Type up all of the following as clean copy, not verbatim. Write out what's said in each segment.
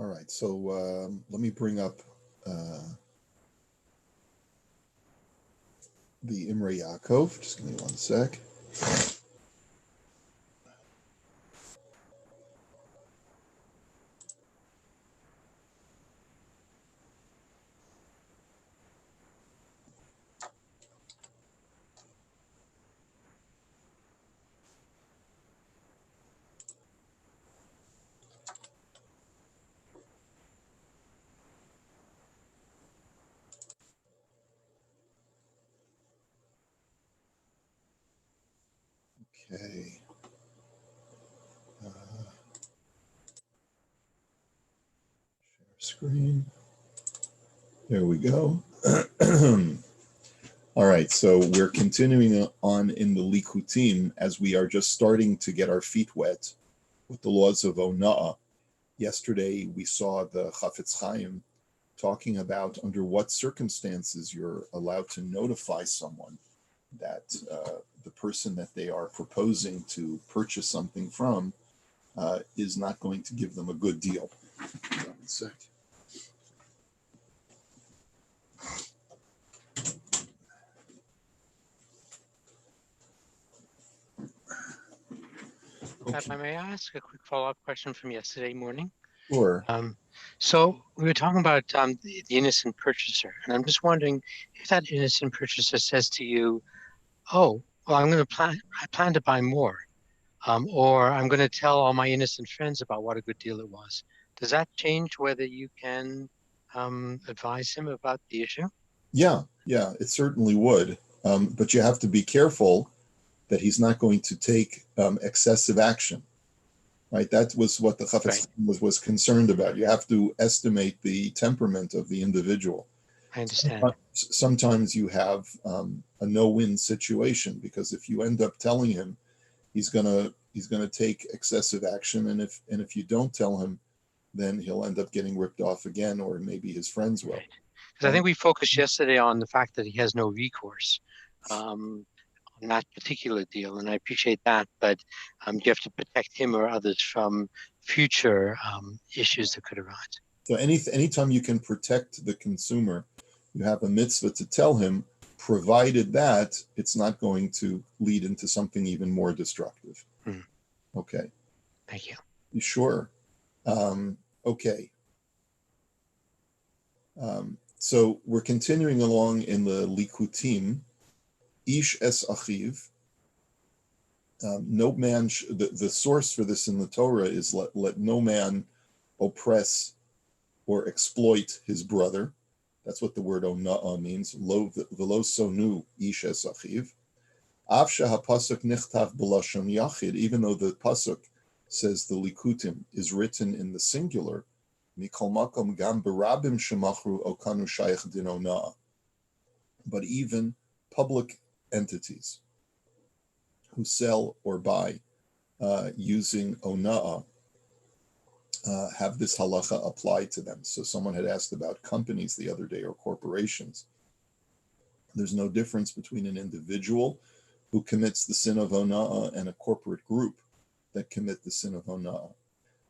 right, so let me bring up the Imrei Yaakov. Just give me one sec. Okay. Share screen. There we go. All right, so we're continuing on in the Likutim as we are just starting to get our feet wet with the laws of Ona'ah. Yesterday, we saw the Chafetz Chaim talking about under what circumstances you're allowed to notify someone that the person that they are proposing to purchase something from is not going to give them a good deal. One sec. Rabbi, may I ask a quick follow-up question from yesterday morning? Sure. So we were talking about the innocent purchaser, and I'm just wondering if that innocent purchaser says to you, "Oh, well, I plan to buy more," or "I'm going to tell all my innocent friends about what a good deal it was." Does that change whether you can advise him about the issue? Yeah, it certainly would. But you have to be careful that he's not going to take excessive action, right? That was what the Chafetz was concerned about. You have to estimate the temperament of the individual. I understand. Sometimes you have a no-win situation, because if you end up telling him, he's gonna take excessive action, and if you don't tell him, then he'll end up getting ripped off again, or maybe his friends will. Right. Because I think we focused yesterday on the fact that he has no recourse on that particular deal, and I appreciate that, but you have to protect him or others from future issues that could arise. So anytime you can protect the consumer, you have a mitzvah to tell him, provided that it's not going to lead into something even more destructive. Okay. Thank you. Sure. Okay. So we're continuing along in the Likutim. Ish es achiv. No man. The source for this in the Torah is let no man oppress or exploit his brother. That's what the word ona'ah means. Lo v'lo sonu ish es achiv. Avsha hapasuk nichtav b'lashon yachid. Even though the pasuk says the Likutim is written in the singular, mikol makom gam berabim shemachru okanu shayach din ona'ah. But even public entities who sell or buy using ona'ah have this halacha applied to them. So someone had asked about companies the other day, or corporations. There's no difference between an individual who commits the sin of ona'ah and a corporate group that commit the sin of ona'ah.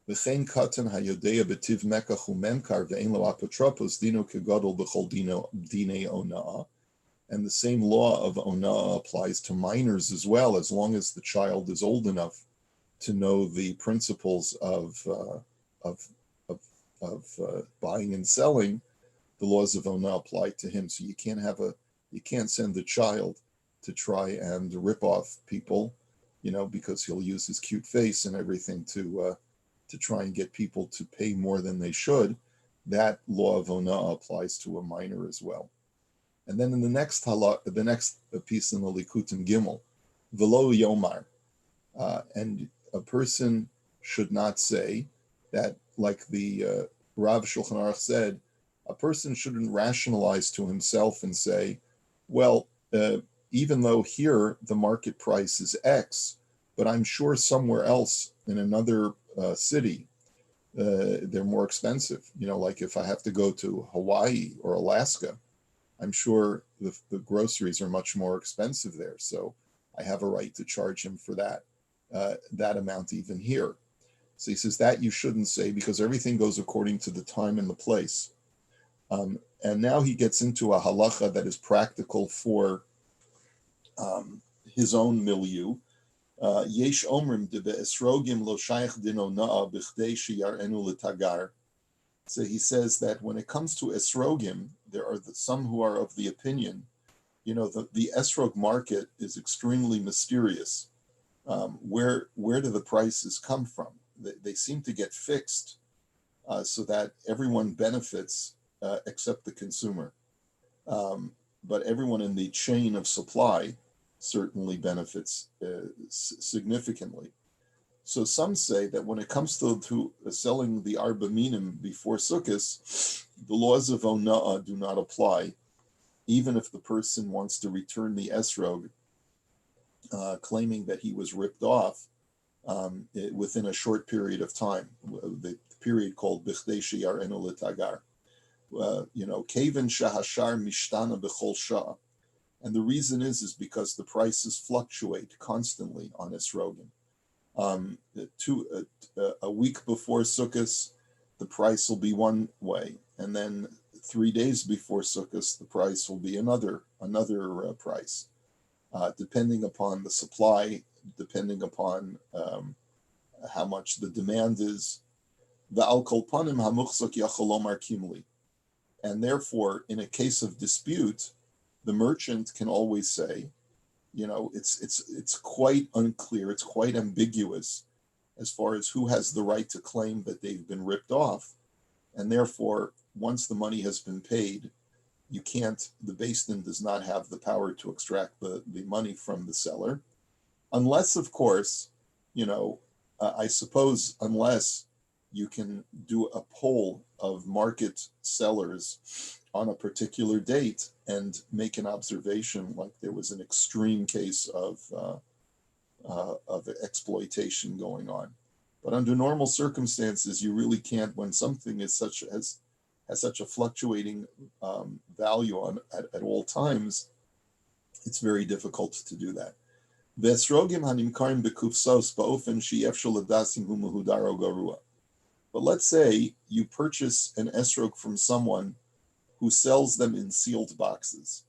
V'chein katan hayodea b'tiv mekach u'memkar ve'en lo apotropos dino kegadol b'chol dinei ona'ah. And the same law of ona'ah applies to minors as well, as long as the child is old enough to know the principles of buying and selling. The laws of ona'ah apply to him. So you can't send the child to try and rip off people, because he'll use his cute face and everything to try and get people to pay more than they should. That law of ona'ah applies to a minor as well. And then in the next piece in the Likutim Gimel, v'lo yomar, and a person should not say that, like the Rav Shulchan Aruch said, a person shouldn't rationalize to himself and say, well, even though here the market price is X, but I'm sure somewhere else in another city, they're more expensive. Like if I have to go to Hawaii or Alaska, I'm sure the groceries are much more expensive there. So I have a right to charge him for that amount even here. So he says that you shouldn't say because everything goes according to the time and the place. And now he gets into a halacha that is practical for his own milieu. Yesh omrim de be'esrogim lo shayach dino na'a b'chdei sheyar'enu l'tagar. So he says that when it comes to esrogim, there are some who are of the opinion, the esrog market is extremely mysterious. Where do the prices come from? They seem to get fixed so that everyone benefits except the consumer. But everyone in the chain of supply certainly benefits significantly. So some say that when it comes to selling the arba minim before Sukkot, the laws of ona'ah do not apply, even if the person wants to return the esrog, claiming that he was ripped off within a short period of time, the period called bichdei sheyar'enu l'tagar. Kaven shahashar mishtana b'chol shah. And the reason is because the prices fluctuate constantly on esrogim. A week before Sukkot, the price will be one way, and then 3 days before Sukkot, the price will be another price, depending upon the supply, depending upon how much the demand is. The al kol panim hamuchzak yachol lomar kimli, and therefore, in a case of dispute, the merchant can always say, it's quite unclear, it's quite ambiguous as far as who has the right to claim that they've been ripped off. And therefore, once the money has been paid, the Beis Din does not have the power to extract the money from the seller. Unless, of course, I suppose, unless you can do a poll of market sellers on a particular date and make an observation, like there was an extreme case of exploitation going on. But under normal circumstances, you really can't. When something has such a fluctuating value at all times, it's very difficult to do that. But let's say you purchase an esrog from someone who sells them in sealed boxes.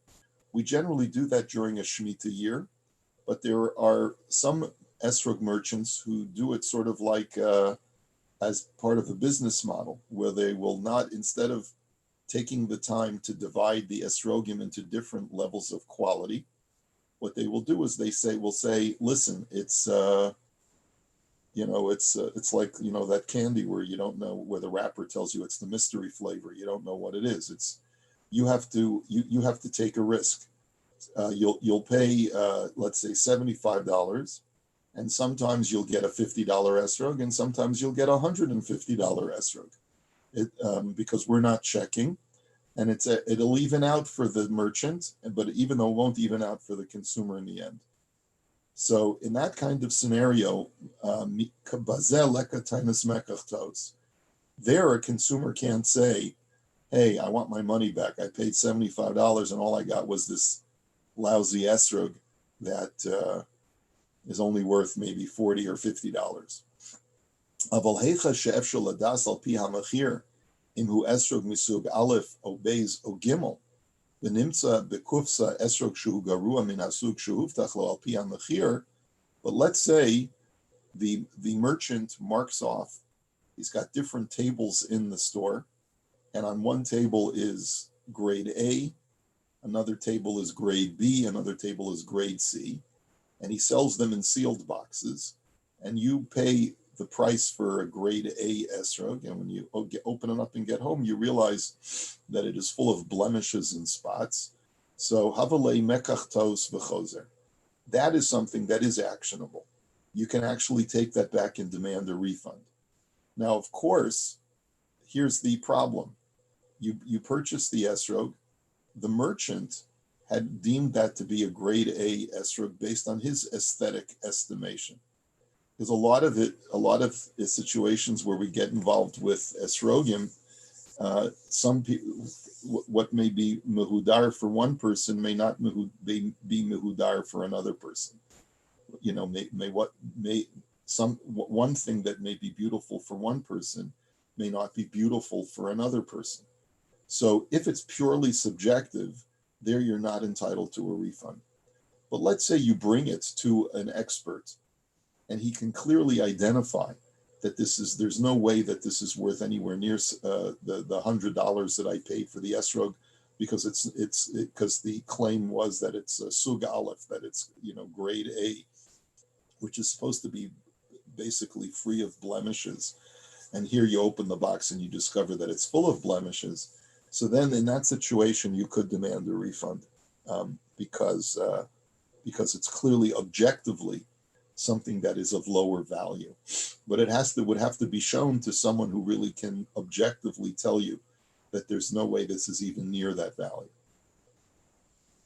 We generally do that during a Shemitah year, but there are some esrog merchants who do it sort of like as part of a business model, where they will not, instead of taking the time to divide the esrogim into different levels of quality, what they will do is will say, listen, it's like that candy where you don't know, where the wrapper tells you it's the mystery flavor. You don't know what it is. You have to take a risk. You'll pay let's say $75, and sometimes you'll get a $50 esrog, and sometimes you'll get a $150 esrog, because we're not checking, and it'll even out for the merchant, but even though it won't even out for the consumer in the end. So in that kind of scenario, there a consumer can't say, hey, I want my money back. I paid $75 and all I got was this lousy esrog that is only worth maybe $40 or $50. Aval heicha she'efshel ladas al pi hamachir imhu esrog misug aleph o beis o gimel v'nimtza bekufsa esrog shu garua min hasug shu huftach lo al pi hamachir. But let's say the merchant marks off. He's got different tables in the store, and on one table is grade A, another table is grade B, another table is grade C, and he sells them in sealed boxes, and you pay the price for a grade A esrog, and when you open it up and get home, you realize that it is full of blemishes and spots. So havalei mekach tos v'chozer. That is something that is actionable. You can actually take that back and demand a refund. Now, of course, here's the problem. You purchase the esrog. The merchant had deemed that to be a grade A esrog based on his aesthetic estimation. There's a lot of situations where we get involved with esrogim. Some people, what may be mehudar for one person may not be mehudar for another person. One thing that may be beautiful for one person may not be beautiful for another person. So if it's purely subjective, there you're not entitled to a refund. But let's say you bring it to an expert and he can clearly identify that there's no way that this is worth anywhere near the $100 that I paid for the esrog, because because the claim was that it's a sug aleph, that it's grade A, which is supposed to be basically free of blemishes. And here you open the box and you discover that it's full of blemishes. So then in that situation, you could demand a refund because it's clearly objectively something that is of lower value. But it would have to be shown to someone who really can objectively tell you that there's no way this is even near that value.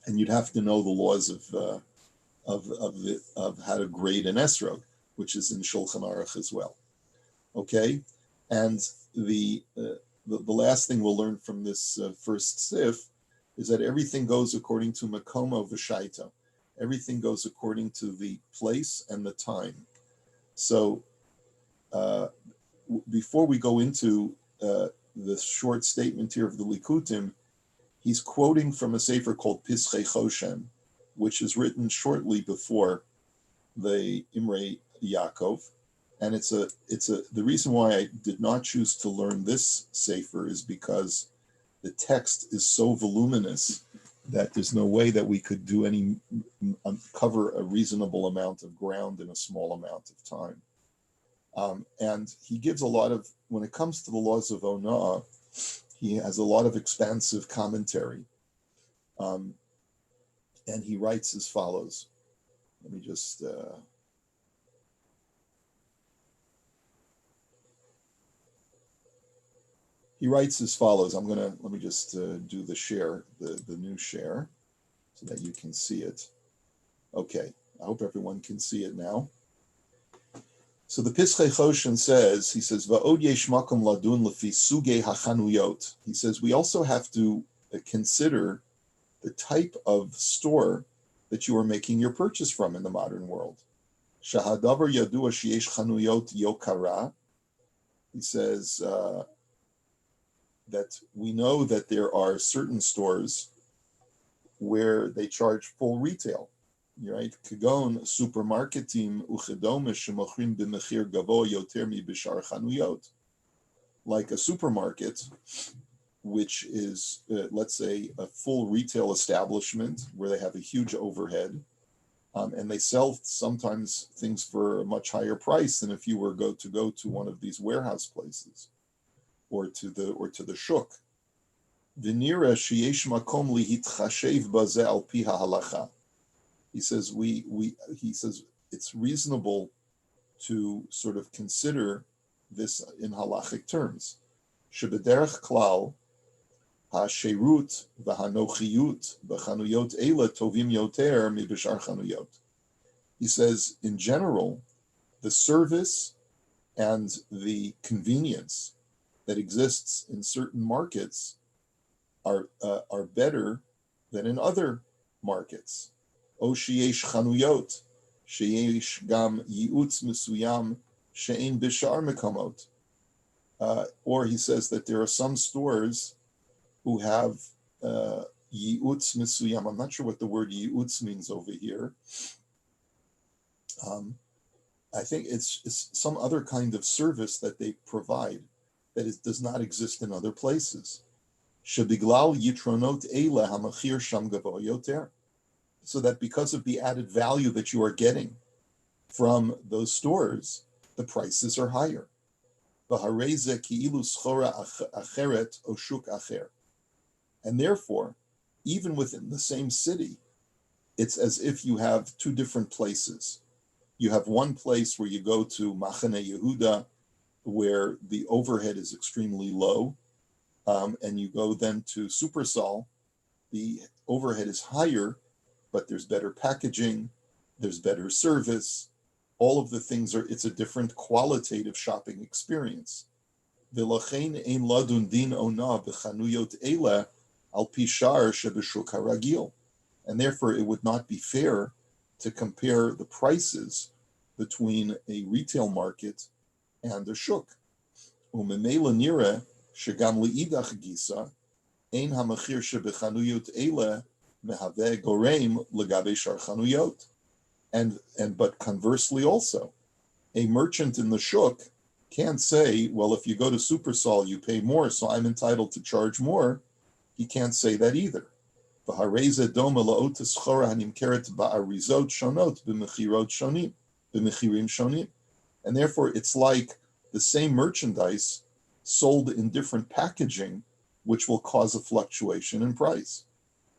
And you'd have to know the laws of how to grade an esrog, which is in Shulchan Aruch as well. Okay, and the last thing we'll learn from this first sif is that everything goes according to makomo v'shaita. Everything goes according to the place and the time. So before we go into the short statement here of the Likutim, he's quoting from a sefer called Pischei Choshen, which is written shortly before the Imrei Yaakov. And the reason why I did not choose to learn this sefer is because the text is so voluminous that there's no way that we could cover a reasonable amount of ground in a small amount of time. And he gives when it comes to the laws of Onah, he has a lot of expansive commentary. And he writes as follows. Let me just... He writes as follows. Let me just do the share, the new share, so that you can see it. Okay, I hope everyone can see it now. So the Pischei Choshen says, Va'od yesh makom ladun lefi sugei hachanuyot. He says, we also have to consider the type of store that you are making your purchase from in the modern world. Shahadavar yadua sheyesh chanuyot yokara. He says, that we know that there are certain stores where they charge full retail, right? Kagon supermarketim uchedome shemochrim b'mechir gavo yoter mi b'shar chanuyot. Like a supermarket, which is, let's say, a full retail establishment where they have a huge overhead, and they sell sometimes things for a much higher price than if you were to go to one of these warehouse places. Or to the shuk. V'nira sheyesh makom lihitchashev bazeh al pi ha'halacha. He says he says it's reasonable to sort of consider this in halachic terms. Shebederech klal ha'sherut v'hanochiyut b'chanuyot eila tovim yoter mi b'shar chanuyot. He says in general, the service and the convenience that exists in certain markets are better than in other markets. O sheyesh chanuyot, sheyesh gam yiutz mesuyam she'ein b'shar mekamot. Or he says that there are some stores who have yiutz mesuyam. I'm not sure what the word yiutz means over here. I think it's some other kind of service that they provide that does not exist in other places. Shebiglal yitronot eila hamachir sham gavo yoter. So that because of the added value that you are getting from those stores, the prices are higher. V'hareze ki'ilu schora acheret o shuk acher. And therefore, even within the same city, it's as if you have two different places. You have one place where you go to Machane Yehuda, where the overhead is extremely low, and you go then to Supersol, the overhead is higher, but there's better packaging, there's better service, all of the things it's a different qualitative shopping experience. V'lachein ein ladun din ona b'chanuyot eila al pi shar shebeshuk haragil. And therefore it would not be fair to compare the prices between a retail market and a shuk. Umemela nira shegam liidach gisa ein hamachir shebechanuyot ele mehave gorem legabe shar chanuyot. And but conversely also, a merchant in the shuk can't say, well, if you go to Supersol, you pay more, so I'm entitled to charge more. He can't say that either. And therefore, it's like the same merchandise sold in different packaging, which will cause a fluctuation in price.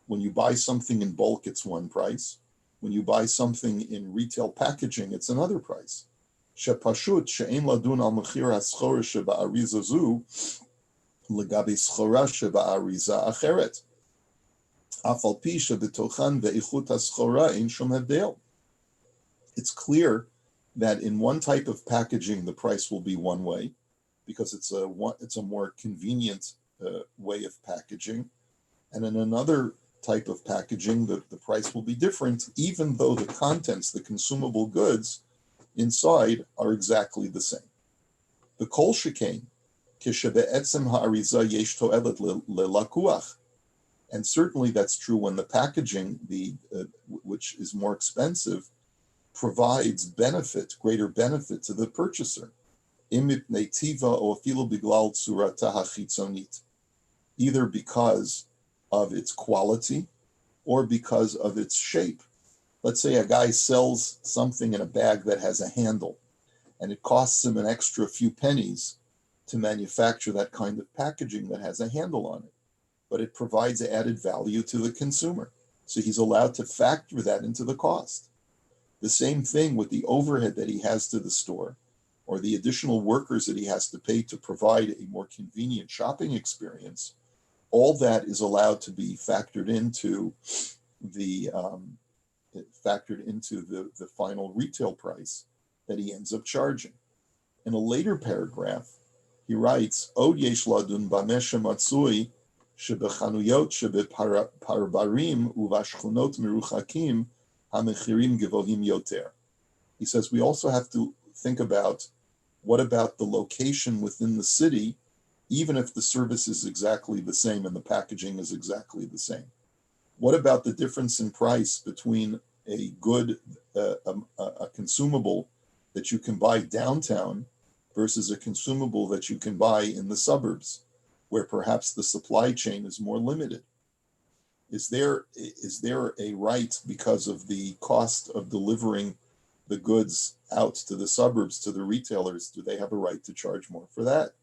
When you buy something in bulk, it's one price. When you buy something in retail packaging, it's another price. Shepashut she'en ladun al mechir haschora sheba'ariza zu legabi schora sheba'ariza acheret. Afal pi shebetochan ve'ichut haschora ein shum hevdel. It's clear that in one type of packaging, the price will be one way because it's a more convenient way of packaging. And in another type of packaging, the price will be different, even though the contents, the consumable goods inside are exactly the same. The kol shekain, kishebe'etzem ha'ariza yesh to'elet lelakuach. And certainly that's true when the packaging, which is more expensive, provides greater benefit to the purchaser. Either because of its quality or because of its shape. Let's say a guy sells something in a bag that has a handle, and it costs him an extra few pennies to manufacture that kind of packaging that has a handle on it, but it provides added value to the consumer. So he's allowed to factor that into the cost. The same thing with the overhead that he has to the store, or the additional workers that he has to pay to provide a more convenient shopping experience. All that is allowed to be factored into the final retail price that he ends up charging. In a later paragraph, he writes, Od yesh ladun b'mesha matzui shebechanuyot shebeparbarim uvashchunot meruchakim hamechirim gevohim yoter. He says we also have to think about what about the location within the city, even if the service is exactly the same and the packaging is exactly the same. What about the difference in price between a good, a consumable that you can buy downtown versus a consumable that you can buy in the suburbs, where perhaps the supply chain is more limited? Is there a right, because of the cost of delivering the goods out to the suburbs, to the retailers, do they have a right to charge more for that?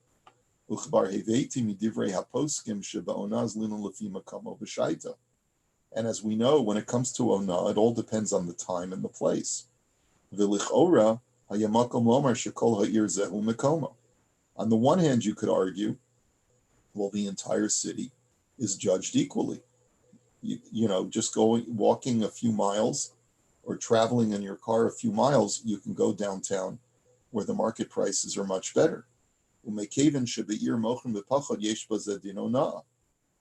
And as we know, when it comes to Ona, it all depends on the time and the place. On the one hand, you could argue, well, the entire city is judged equally. Just walking a few miles or traveling in your car a few miles, you can go downtown where the market prices are much better.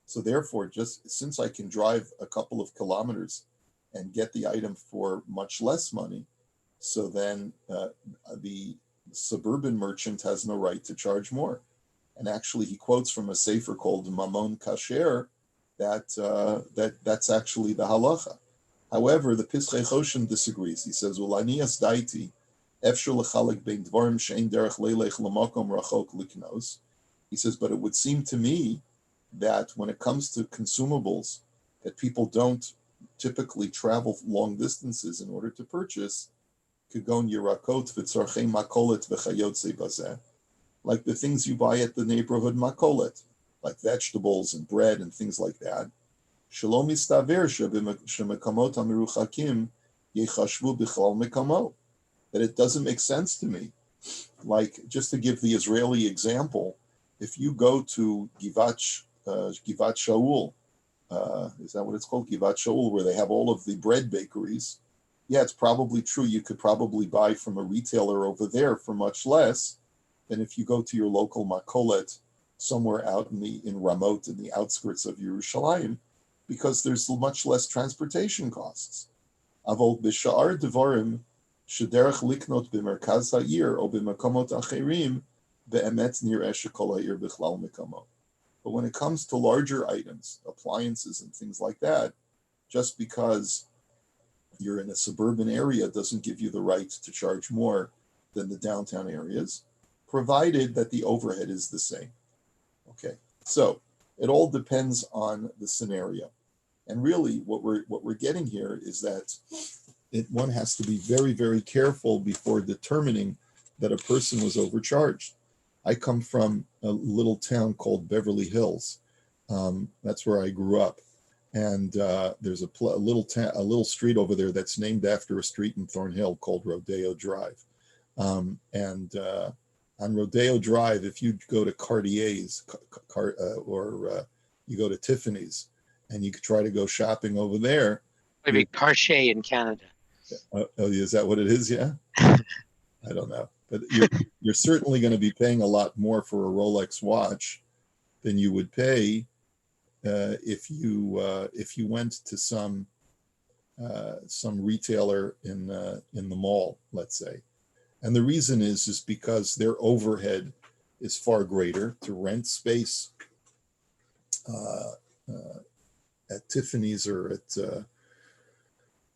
So therefore, just since I can drive a couple of kilometers and get the item for much less money, so then the suburban merchant has no right to charge more. And actually, he quotes from a sefer called Mamon Kasher that's actually the halacha. However, the Pischei Choshen disagrees. He says, "Ulanias daiti efshur lechalek bein dvarim she'ein derech leilech lamakom rachok liknos." He says, but it would seem to me that when it comes to consumables that people don't typically travel long distances in order to purchase, kagon yirakot v'tzarchei makolet v'chayotze bazeh, like the things you buy at the neighborhood makolet, like vegetables and bread and things like that. Shalom istaver shemekamot hamiruchakim yechashvu bichlal mekamo. That it doesn't make sense to me. Like, just to give the Israeli example, if you go to Givat Shaul, is that what it's called? Givat Shaul, where they have all of the bread bakeries. Yeah, it's probably true. You could probably buy from a retailer over there for much less than if you go to your local makolet somewhere out in Ramot, in the outskirts of Yerushalayim, because there's much less transportation costs. Avol b'sha'ar devarim Shederech liknot b'merkaz ha'ir o b'makomot acherim be'emet nireh shekol ha'ir bichlal mikamo. But when it comes to larger items, appliances and things like that, just because you're in a suburban area doesn't give you the right to charge more than the downtown areas, provided that the overhead is the same. Okay, so it all depends on the scenario. And really what we're getting here is that one has to be very, very careful before determining that a person was overcharged. I come from a little town called Beverly Hills. That's where I grew up. And there's a little street over there that's named after a street in Thornhill called Rodeo Drive. On Rodeo Drive, if you go to Cartier's or you go to Tiffany's and you try to go shopping over there. Maybe Choshen in Canada. Is that what it is? Yeah. I don't know. But you're certainly going to be paying a lot more for a Rolex watch than you would pay if you went to some retailer in the mall, let's say. And the reason is because their overhead is far greater to rent space at Tiffany's or at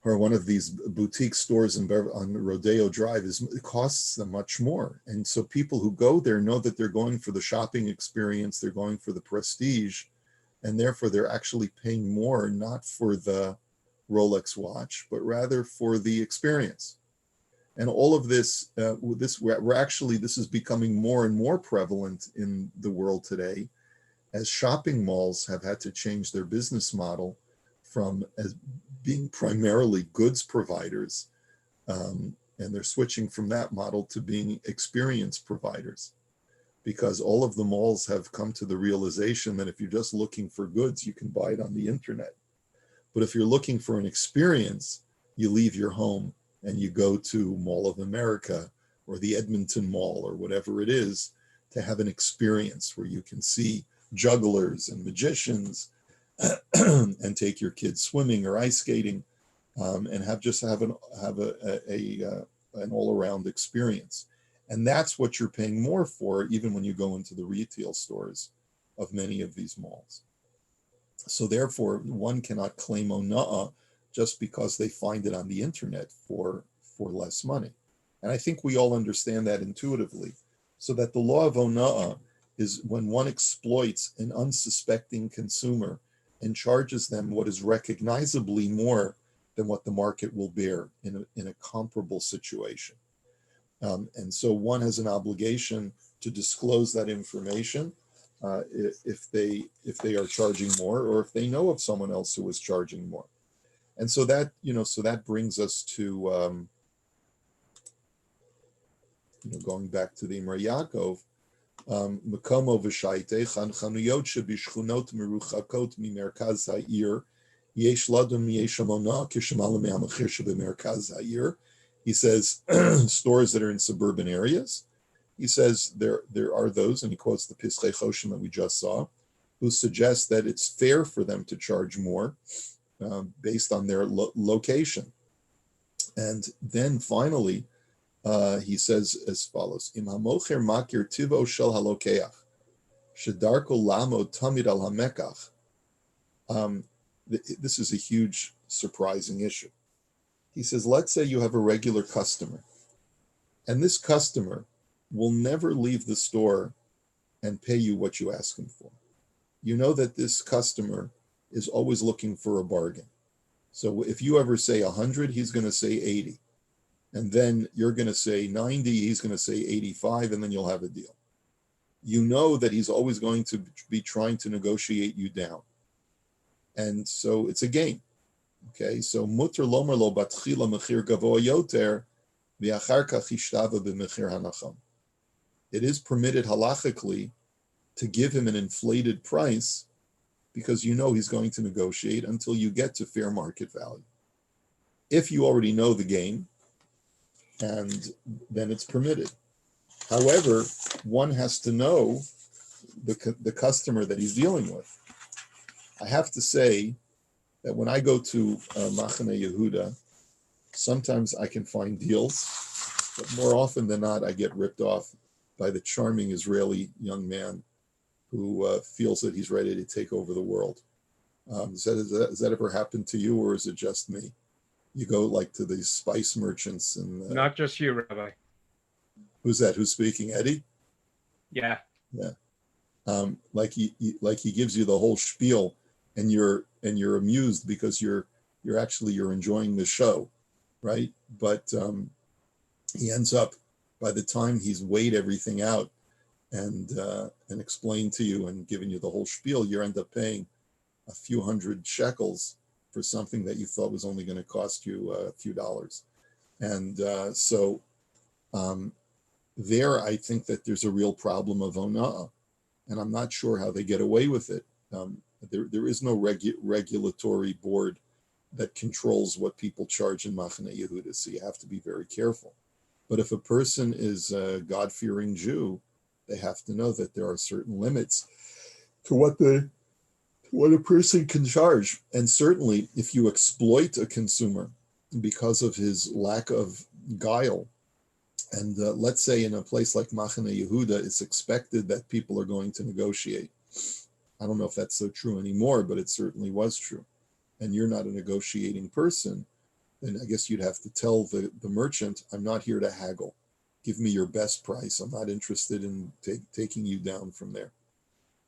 or one of these boutique stores on Rodeo Drive it costs them much more. And so people who go there know that they're going for the shopping experience, they're going for the prestige, and therefore they're actually paying more, not for the Rolex watch, but rather for the experience. And all of this, this is becoming more and more prevalent in the world today, as shopping malls have had to change their business model from as being primarily goods providers, and they're switching from that model to being experience providers, because all of the malls have come to the realization that if you're just looking for goods, you can buy it on the internet. But if you're looking for an experience, you leave your home and you go to Mall of America or the Edmonton Mall or whatever it is to have an experience where you can see jugglers and magicians and take your kids swimming or ice skating, and have an all-around experience. And that's what you're paying more for, even when you go into the retail stores of many of these malls. So therefore, one cannot claim ona'ah just because they find it on the internet for less money. And I think we all understand that intuitively. So that the law of ona'ah is when one exploits an unsuspecting consumer and charges them what is recognizably more than what the market will bear in a comparable situation. And so one has an obligation to disclose that information if they are charging more, or if they know of someone else who is charging more. And so that brings us to going back to the Imrei Yaakov, Makomo v'shaite chanuyot shebishchunot meruchakot mimerkaz ha'ir yesh ladon yesh amona kishamala me'amachir shebemerkaz ha'ir. He says stores that are in suburban areas. He says there are those, and he quotes the Pischei Choshen that we just saw, who suggest that it's fair for them to charge more based on their location. And then finally, he says as follows: Im hamocher makir tivo shel halokeach, shedarko lamo tamid al hamekach. This is a huge, surprising issue. He says, let's say you have a regular customer, and this customer will never leave the store and pay you what you ask him for. You know that this customer is always looking for a bargain. So if you ever say 100, he's going to say 80. And then you're going to say 90, he's going to say 85, and then you'll have a deal. You know that he's always going to be trying to negotiate you down. And so it's a game. Okay, so mutter lomer lo batchila mechir gavoa yoter v'achar kach ishtava b'mechir hanacham. It is permitted halachically to give him an inflated price because you know he's going to negotiate until you get to fair market value. If you already know the game, and then it's permitted. However, one has to know the customer that he's dealing with. I have to say that when I go to Machane Yehuda, Sometimes I can find deals, but more often than not, I get ripped off by the charming Israeli young man who feels that he's ready to take over the world. Has that ever happened to you, or is it just me? You go like to these spice merchants and Not just you, Rabbi. who's that? Who's speaking? Eddie? Yeah. Yeah. Like he gives you the whole spiel, and you're amused because you're enjoying the show, right? But he ends up, by the time he's weighed everything out and explained to you and given you the whole spiel, you end up paying a few hundred shekels for something that you thought was only going to cost you a few dollars. And so there, I think that there's a real problem of ona'ah, and I'm not sure how they get away with it. There is no regulatory board that controls what people charge in Machane Yehuda, so you have to be very careful. But if a person is a God-fearing Jew, they have to know that there are certain limits to what a person can charge. And certainly, if you exploit a consumer because of his lack of guile, and let's say in a place like Machane Yehuda, it's expected that people are going to negotiate. I don't know if that's so true anymore, but it certainly was true. And you're not a negotiating person, then I guess you'd have to tell the merchant, I'm not here to haggle. Give me your best price. I'm not interested in taking you down from there.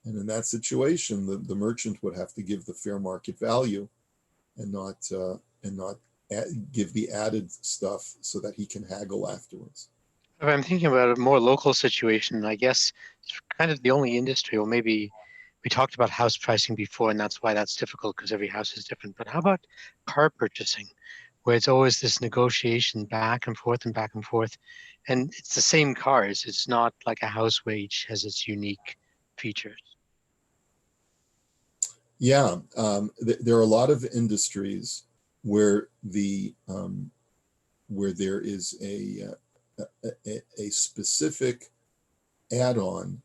And in that situation, the merchant would have to give the fair market value and not give the added stuff so that he can haggle afterwards. If I'm thinking about a more local situation, I guess it's kind of the only industry, or maybe we talked about house pricing before, and that's why that's difficult because every house is different. But how about car purchasing, where it's always this negotiation back and forth and back and forth, and it's the same cars. It's not like a house where each has its unique features. Yeah, there are a lot of industries where where there is a specific add-on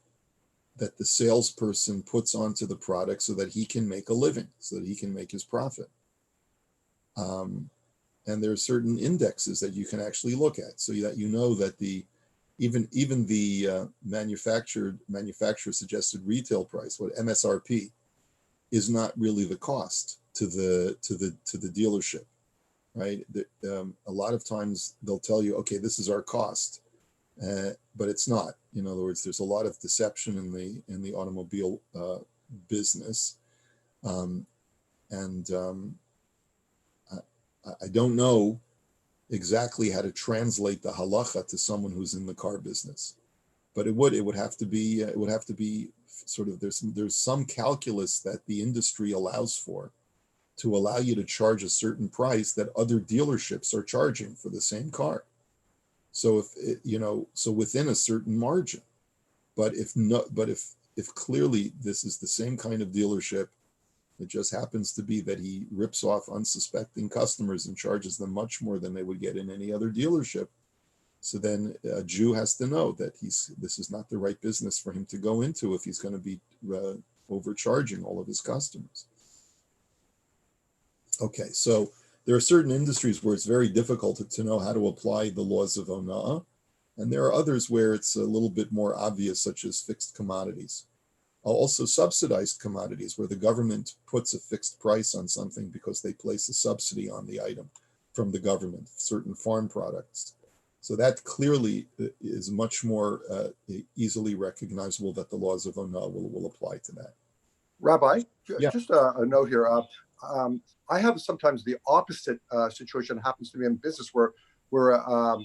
that the salesperson puts onto the product so that he can make a living, so that he can make his profit. And there are certain indexes that you can actually look at, so that you know that even the manufacturer suggested retail price, what MSRP, is not really the cost to the dealership, right? A lot of times they'll tell you, okay, this is our cost, but it's not. In other words, there's a lot of deception in the automobile business, and I don't know exactly how to translate the halacha to someone who's in the car business, but it would have to be sort of, there's some calculus that the industry allows for to allow you to charge a certain price that other dealerships are charging for the same car. So so within a certain margin, but if clearly this is the same kind of dealership, it just happens to be that he rips off unsuspecting customers and charges them much more than they would get in any other dealership. So then a Jew has to know that this is not the right business for him to go into if he's going to be overcharging all of his customers. Okay, so there are certain industries where it's very difficult to know how to apply the laws of ona'ah, and there are others where it's a little bit more obvious, such as fixed commodities. Also subsidized commodities, where the government puts a fixed price on something because they place a subsidy on the item from the government, certain farm products. So that clearly is much more easily recognizable that the laws of ona'ah will apply to that. Rabbi, Yeah. just a note here. I have sometimes the opposite situation happens to me in business where a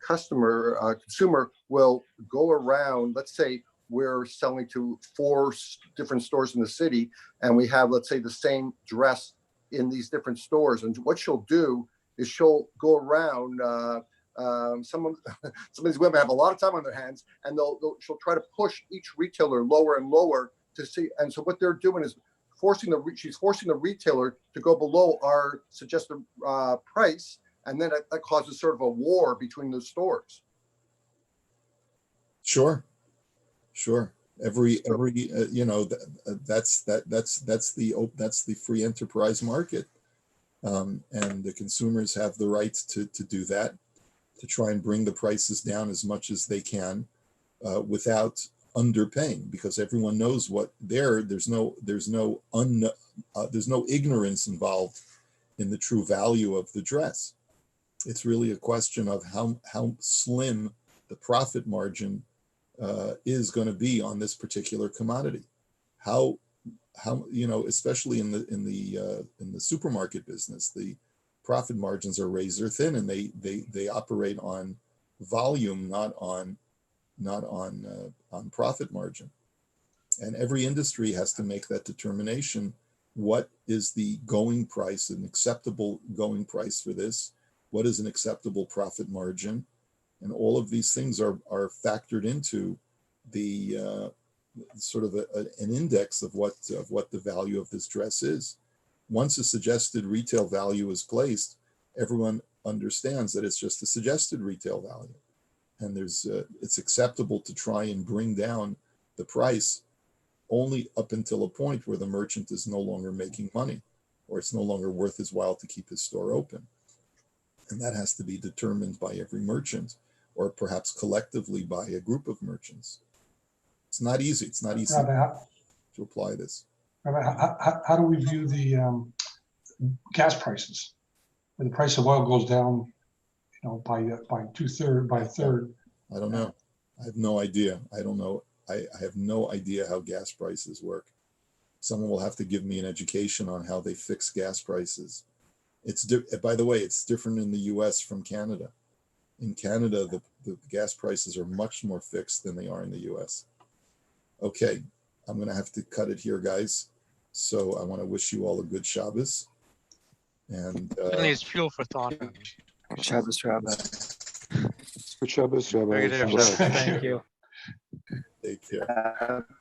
consumer will go around. Let's say we're selling to 4 different stores in the city, and we have, let's say, the same dress in these different stores. And what she'll do is she'll go around. Some of these women have a lot of time on their hands, and she'll try to push each retailer lower and lower to see. And so what they're doing is she's forcing the retailer to go below our suggested price, and then that causes sort of a war between the stores. Sure. Every that's the free enterprise market. And the consumers have the right to do that, to try and bring the prices down as much as they can without underpaying, because everyone knows what there's no ignorance involved in the true value of the dress. It's really a question of how slim the profit margin is going to be on this particular commodity. How especially in the supermarket business, the profit margins are razor thin, and they operate on volume, not on profit margin. And every industry has to make that determination. What is the going price, an acceptable going price for this? What is an acceptable profit margin? And all of these things are factored into the sort of an index of what the value of this dress is. Once a suggested retail value is placed, everyone understands that it's just a suggested retail value, and it's acceptable to try and bring down the price only up until a point where the merchant is no longer making money, or it's no longer worth his while to keep his store open. And that has to be determined by every merchant, or perhaps collectively by a group of merchants. It's not easy. It's not easy to apply this. How do we view the gas prices? When the price of oil goes down, by a third. I don't know. I have no idea. I don't know. I have no idea how gas prices work. Someone will have to give me an education on how they fix gas prices. By the way, it's different in the U.S. from Canada. In Canada, the gas prices are much more fixed than they are in the U.S. Okay, I'm going to have to cut it here, guys. So I want to wish you all a good Shabbos. And Certainly it's fuel for thought. Shabbos, Rabbi. Good Shabbos, Rabbi. Very good. Thank you. take care.